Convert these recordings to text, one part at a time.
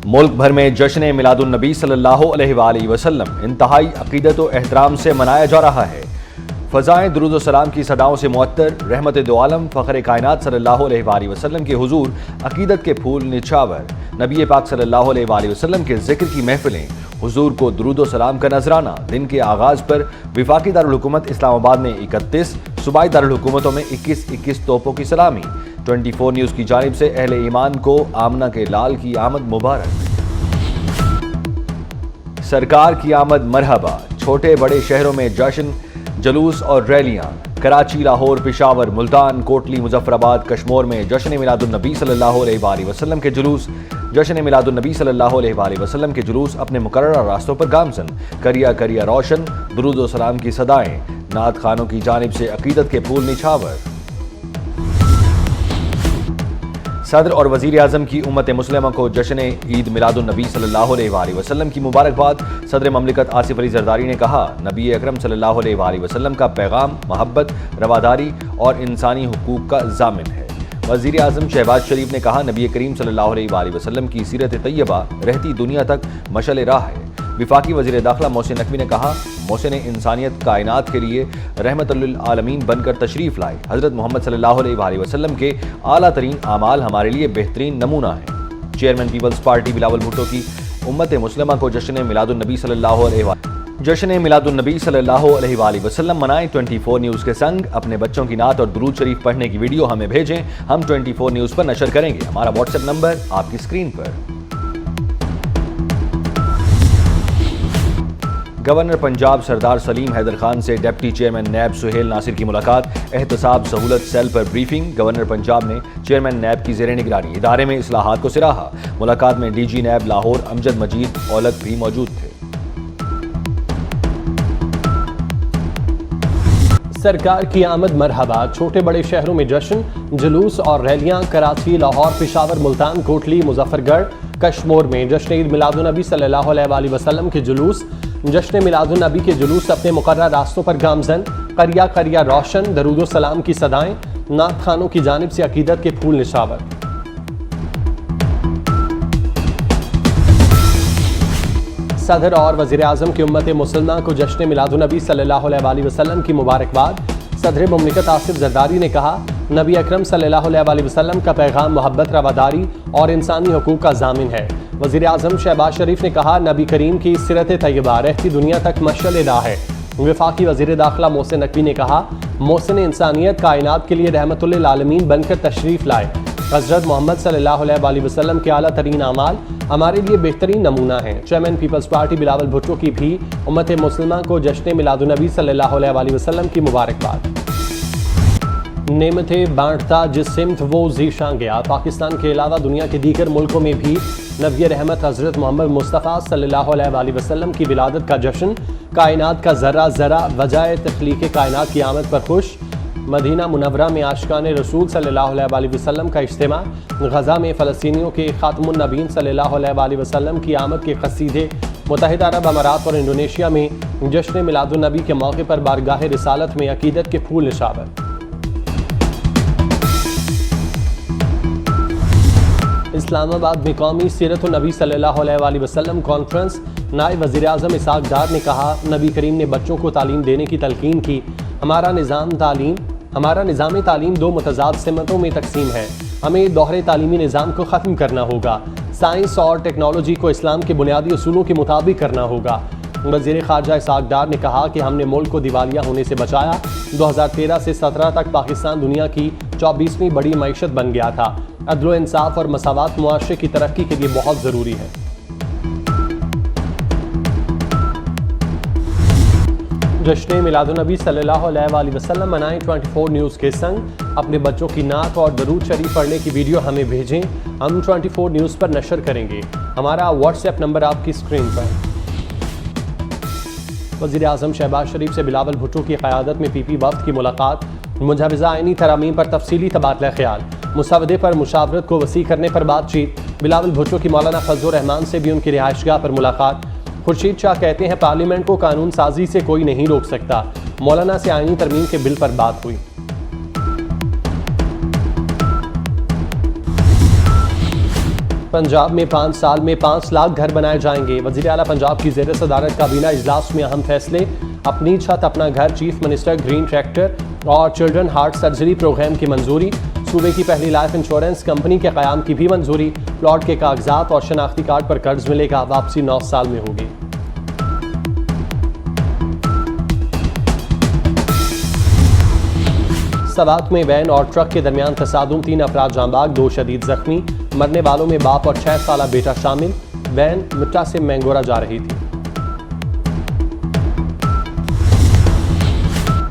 मुल्क भर में जश्न मिलादुन नबी सल्लल्लाहु अलैहि वसल्लम इंतहाई अकीदत व एहतराम से मनाया जा रहा है। फ़ज़ाएं दुरूद व सलाम की सदाओं से मुअत्तर रहमत दो आलम फ़ख्र कायनात सल्लल्लाहु अलैहि वसल्लम के हुजूर अकीदत के फूल निछावर नबी पाक सल्लल्लाहु अलैहि वसल्लम के ज़िक्र की महफिलें, हुजूर को दुरूद व सलाम का नजराना। दिन के आगाज़ पर विफाकी दारुल हुकूमत इस्लामाबाद में 31, सूबाई दारुल हुकूमतों में 21 तोपों की सलामी। 24 न्यूज़ की जानिब से अहले ईमान को आमना के लाल की आमद मुबारक। सरकार की आमद मरहबा। छोटे बड़े शहरों में जश्न, जुलूस और रैलियां। कराची, लाहौर, पेशावर, मुल्तान, कोटली, मुजफ्फराबाद, कश्मीर में जश्न मिलादुन नबी सल्लल्लाहु अलैहि वसल्लम के जुलूस। जश्न मिलादुन नबी सल्लल्लाहु अलैहि वसल्लम के जुलूस अपने मुकर्रर रास्तों पर गामजन। करिया करिया रोशन, दुरूद व सलाम की सदाएं। नात खानों की जानिब से अकीदत के फूल निछावर। सदर और वज़ीर आज़म की उम्मत मुस्लिमा को जश्न ईद मिलादुन नबी सल्लल्लाहु अलैहि वसल्लम की मुबारकबाद। सदर ममलिकत आसिफ अली ज़रदारी ने कहा, नबी अकरम सल्लल्लाहु अलैहि वसल्लम का पैगाम मोहब्बत, रवादारी और इंसानी हुकूक का ज़ामिन है। वज़ीर आज़म शहबाज शरीफ ने कहा, नबी करीम सल्लल्लाहु अलैहि वसल्लम की सीरत तैयबा रहती दुनिया तक मशअल राह है। विफाकी वज़ीर दाखिला मोहसिन नकवी ने कहा, मोहसिन इंसानियत कायनात के लिए रहमतुल आलमीन बनकर तशरीफ़ लाए। हज़रत मोहम्मद सल्लल्लाहु अलैहि वसल्लम के आला तरीन आमाल हमारे लिए बेहतरीन नमूना है। Chairman Peoples Party Bilawal Bhutto की उम्मत मुस्लिमा को जश्न मिलादुन नबी सल्लल्लाहु अलैहि वसल्लम मनाएं। 24 न्यूज़ के संग अपने बच्चों की नात और दुरूद शरीफ पढ़ने की वीडियो हमें भेजें, हम 24 न्यूज़ पर नशर करेंगे। हमारा व्हाट्सएप नंबर आपकी स्क्रीन पर। गवर्नर पंजाब सरदार सलीम हैदर खान से डिप्टी चेयरमैन नैब सुहेल नासिर की मुलाकात। एहतसाब सहूलत सेल पर ब्रीफिंग। गवर्नर पंजाब ने चेयरमैन नैब की ज़ेर निगरानी इदारे में इस्लाहात को सिराहा। मुलाकात में डीजी नैब लाहौर अमजद मजीद औलख भी मौजूद थे। सरकार की आमद मरहबा। छोटे बड़े शहरों में जश्न, जुलूस और रैलियां। कराची, लाहौर, पेशावर, मुल्तान, कोटली, मुजफ्फरगढ़, कश्मीर में जश्न ईद मिलादुन नबी सल्लल्लाहु अलैहि वसल्लम के जुलूस। जश्न मिलादुन नबी के जुलूस अपने मुकर्रर रास्तों पर गामजन। करिया करिया रोशन, दरूद व सलाम की सदाएं। नात खानों की जानिब से अकीदत के फूल निछावर। सदर और वज़ीर आज़म की उम्मत मुसलमान को जश्न मिलादुन नबी सल्लल्लाहु अलैहि वसल्लम की मुबारकबाद। सदर ममलिकत आसिफ ज़रदारी ने कहा, नबी अकरम सल्लल्लाहु अलैहि वसल्लम का पैगाम मोहब्बत, रवादारी और इंसानी हुकूक का ज़ामिन है। वज़ीर आज़म शहबाज शरीफ ने कहा, नबी करीम की सीरत तैयबा रहती दुनिया तक मशअल राह है। वफाकी वज़ीर दाखिला मोहसिन नकवी ने कहा, मोहसिन इंसानियत कायनात के लिए रहमतुल आलमीन बनकर तशरीफ़ लाए। हज़रत मोहम्मद सल्लल्लाहु अलैहि वसल्लम के आला तरीन आमाल हमारे लिए बेहतरीन नमूना है। Chairman Peoples Party Bilawal Bhutto की भी उम्मत मुस्लिमा को जश्न मिलादुन नबी सल्लल्लाहु अलैहि वसल्लम की मुबारकबाद। नेमतें बांटता जिस सिमत वो ज़ीशां गया। पाकिस्तान के अलावा दुनिया के दीगर मुल्कों में भी नबी रहमत हज़रत मोहम्मद मुस्तफ़ा सल्लल्लाहु अलैहि वसल्लम की विलादत का जश्न। कायनात का ज़र्रा ज़र्रा वजाए तख्लीक़ कायनात की आमद पर खुश। मदीना मुनव्वरा में आशिकान रसूल सल्लल्लाहु अलैहि वसल्लम का इज्तिमा। गज़ा में फ़लस्तीनियों के ख़ातमुन नबीन सल्लल्लाहु अलैहि वसल्लम की आमद के क़सीदे। मुत्तहिदा अरब अमारात और इंडोनेशिया में जश्न मिलादुन नबी के मौके पर बारगाह रिसालत में अकीदत के फूल निछावर। इस्लामाबाद में कौमी सीरत नबी सल्लल्लाहु अलैहि वसल्लम कॉन्फ्रेंस। नायब वज़ीर आज़म इसहाक़ डार ने कहा, नबी करीम ने बच्चों को तालीम देने की तलकीन की। हमारा निज़ाम तालीम दो मुतज़ाद सिमतों में तकसीम है। हमें दोहरे तालीमी निज़ाम को ख़त्म करना होगा। साइंस और टेक्नोलॉजी को इस्लाम के बुनियादी उसूलों के मुताबिक करना होगा। वज़ीर ख़ारजा इसहाक़ डार ने कहा कि हमने मुल्क को दिवालिया होने से बचाया। 2013 से 17 तक पाकिस्तान दुनिया की 24वीं बड़ी मईशत बन गया था। अदल इंसाफ और मसावात मुआशरे की तरक्की के लिए बहुत ज़रूरी है। जश्न मिलादुन नबी सल्लल्लाहु अलैहि वसल्लम मनाएं। 24 न्यूज़ के संग अपने बच्चों की नात और दरूद शरीफ पढ़ने की वीडियो हमें भेजें, हम 24 न्यूज़ पर नशर करेंगे। हमारा व्हाट्सएप नंबर आपकी स्क्रीन पर। वज़ीर आज़म शहबाज शरीफ से बिलावल भुट्टो की क़यादत में पीपी वफ़द की मुलाकात। मुजाविज़ा आइनी तरामीम पर तफसीली तबादला ख्याल। मुसावदे पर मुशावरत को वसी करने पर बातचीत। बिलावल भुट्टो की मौलाना फजल रहमान से भी उनकी रिहाइशगाह पर मुलाकात। खुर्शीद शाह कहते हैं, पार्लियामेंट को कानून साजी से कोई नहीं रोक सकता। मौलाना से आइनी तरमीम के बिल पर बात हुई। पंजाब में 5 साल में 5 लाख घर बनाए जाएंगे। वज़ीर आला पंजाब की ज़ेर सदारत काबीना इजलास में अहम फैसले। अपनी छत अपना घर, चीफ मिनिस्टर, ग्रीन ट्रैक्टर और चिल्ड्रन हार्ट सर्जरी प्रोग्राम की मंजूरी। सूबे की पहली लाइफ इंश्योरेंस कंपनी के क़याम की भी मंजूरी। प्लॉट के कागजात और शनाख्ती कार्ड पर कर्ज मिलेगा। वापसी 9 साल में होगी। सवात में वैन और ट्रक के दरमियान तसादुम, 3 अफराद जांबाग, 2 शदीद जख्मी। मरने वालों में बाप और 6 साला बेटा शामिल। वैन मिट्टा से मैंगोरा जा रही थी।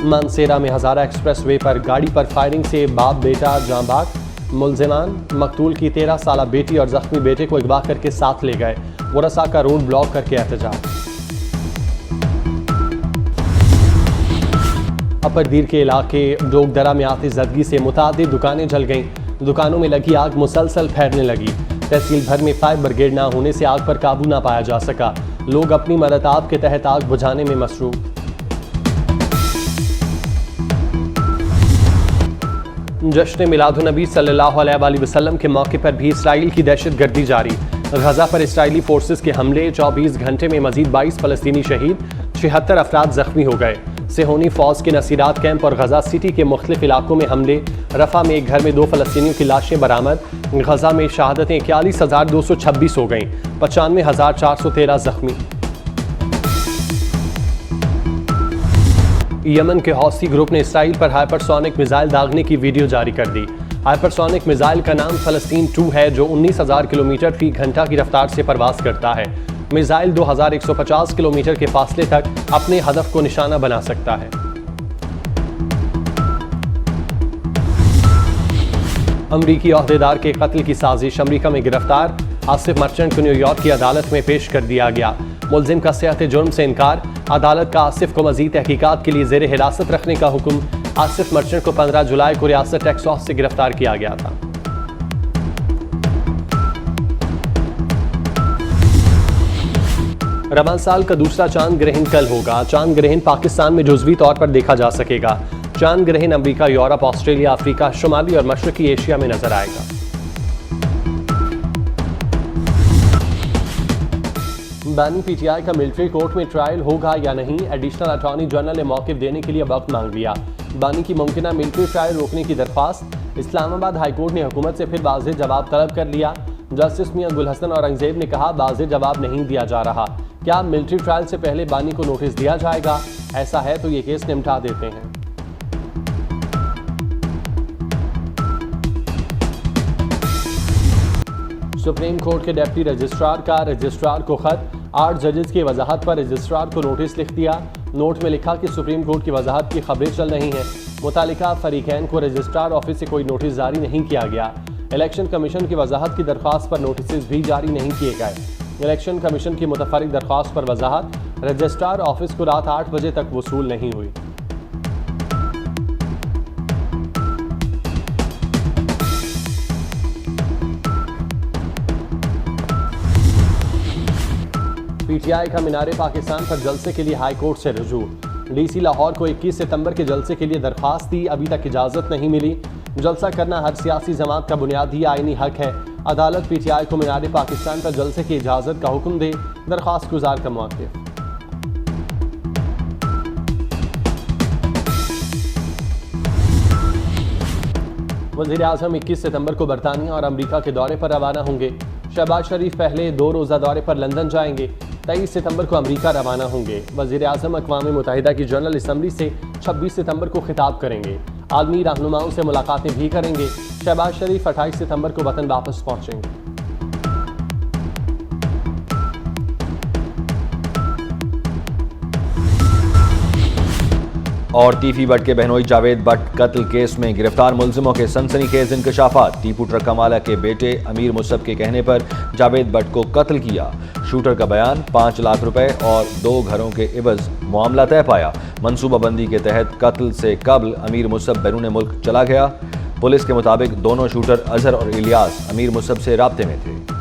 मानसेरा में हजारा एक्सप्रेस वे पर गाड़ी पर फायरिंग से बाप बेटा जांबाग। मुलजिमान मकतूल की 13 साला बेटी और जख्मी बेटे को अगवा करके साथ ले गए। वरसा का रोड ब्लॉक करके एहतजाज। अपर दीर के इलाके डोगदरा में आती जदगी से मुतादिद दुकानें जल गईं। दुकानों में लगी आग मुसलसल फैलने लगी। तहसील भर में फायर ब्रिगेड ना होने से आग पर काबू ना पाया जा सका। लोग अपनी मरताब के तहत आग बुझाने में मसरूफ। जश्न मिलादुन्नबी सल्लल्लाहु अलैहि वसल्लम के मौके पर भी इसराइल की दहशतगर्दी जारी। गजा पर इसराइली फोर्सेस के हमले, 24 घंटे में मजीद 22 फलस्तीनी शहीद, 76 अफराद जख्मी हो गए। सेहोनी फौज के नसीरात कैंप और गजा सिटी के मुख्तलिफ इलाकों में हमले। रफा में एक घर में 2 फलस्तीनियों की लाशें बरामद। गजा में शहादतें 41,226 हो गईं, 95,413 जख्मी। यमन के हौसी ग्रुप ने इसराइल पर हाइपरसोनिक मिसाइल दागने की वीडियो जारी कर दी। हाइपरसोनिक मिसाइल का नाम फलस्तीन 2 है, जो 19,000 किलोमीटर फी घंटा की रफ्तार से परवाज करता है। मिसाइल 2,150 किलोमीटर के फासले तक अपने हदफ को निशाना बना सकता है। अमरीकी ओहदेदार के कत्ल की साजिश। अमरीका में गिरफ्तार आसिफ मर्चेंट को न्यूयॉर्क की अदालत में पेश कर दिया गया। मुलजिम का सियाहत जुर्म से इनकार। अदालत का आसिफ को मजीद तहकीकात के लिए जेर हिरासत रखने का हुक्म। आसिफ मर्चेंट को 15 जुलाई को रियासत टेक्सास से गिरफ्तार किया गया था। रमज़ान साल का दूसरा चांद ग्रहण कल होगा। चांद ग्रहण पाकिस्तान में जुज़वी तौर पर देखा जा सकेगा। चांद ग्रहण अमेरिका, यूरोप, ऑस्ट्रेलिया, अफ्रीका, शुमाली और मशरकी एशिया में नजर आएगा। बानी पीटीआई का मिलिट्री कोर्ट में ट्रायल होगा या नहीं, एडिशनल अटॉर्नी जनरल ने मौक़िफ़ देने के लिए वक्त मांग लिया। बानी की मुमकिना मिलिट्री ट्रायल रोकने की दरख्वास्त। इस्लामाबाद हाईकोर्ट ने हुकूमत से फिर वाज़ेह जवाब तलब कर लिया। जस्टिस मियां गुल हसन औरंगजेब ने कहा, वाज़ेह जवाब नहीं दिया जा रहा। क्या मिलिट्री ट्रायल से पहले बानी को नोटिस दिया जाएगा? ऐसा है तो ये केस निपटा देते हैं। सुप्रीम कोर्ट के डिप्टी रजिस्ट्रार का रजिस्ट्रार को खत। 8 जजेस की वजाहत पर रजिस्ट्रार को नोटिस लिख दिया। नोट में लिखा कि सुप्रीम कोर्ट की वजाहत की खबरें चल रही हैं। मुतालिका फरीकैन को रजिस्ट्रार ऑफिस से कोई नोटिस जारी नहीं किया गया। इलेक्शन कमीशन की वजाहत की दरख्वास्त पर नोटिस भी जारी नहीं किए गए। इलेक्शन कमीशन की मुतफरिक दरख्वास्त पर वजाहत। रजिस्ट्रार ऑफिस को रात 8 बजे तक वसूल नहीं हुई। पीटीआई का मीनारे पाकिस्तान पर जलसे के लिए हाई कोर्ट से रुजू। डीसी लाहौर को 21 सितंबर के जलसे के लिए दरख्वास्त दी, अभी तक इजाज़त नहीं मिली। जलसा करना हर सियासी जमात का बुनियादी आईनी हक है। अदालत पीटीआई को मीनारे पाकिस्तान पर जलसे की इजाज़त का हुक्म दे। दरख्वास्त गुजार का मौक़िफ़। वज़ीर आज़म 21 सितंबर को बरतानिया और अमरीका के दौरे पर रवाना होंगे। शहबाज शरीफ पहले 2 रोज़ा दौरे पर लंदन जाएंगे। 23 सितंबर को अमरीका रवाना होंगे। वज़ीर आज़म अक़वाम मुत्तहिदा की जनरल असम्बली से 26 सितंबर को खिताब करेंगे। आलमी रहनुमाओं से मुलाकातें भी करेंगे। शहबाज शरीफ 28 सितंबर को वतन वापस पहुंचेंगे। और तीफी भट्ट के बहनोई जावेद भट्ट कत्ल केस में गिरफ्तार मुलजिमों के सनसनीखेज इंकशाफात। टीपू ट्रक कमाला के बेटे अमीर मुसब के कहने पर जावेद भट्ट को कत्ल किया। शूटर का बयान 5 लाख रुपए और 2 घरों के इवज मामला तय पाया। मनसूबाबंदी के तहत कत्ल से कबल अमीर मुसब बैरून मुल्क चला गया। पुलिस के मुताबिक दोनों शूटर अजहर और इलियास अमीर मुसब से राब्ते में थे।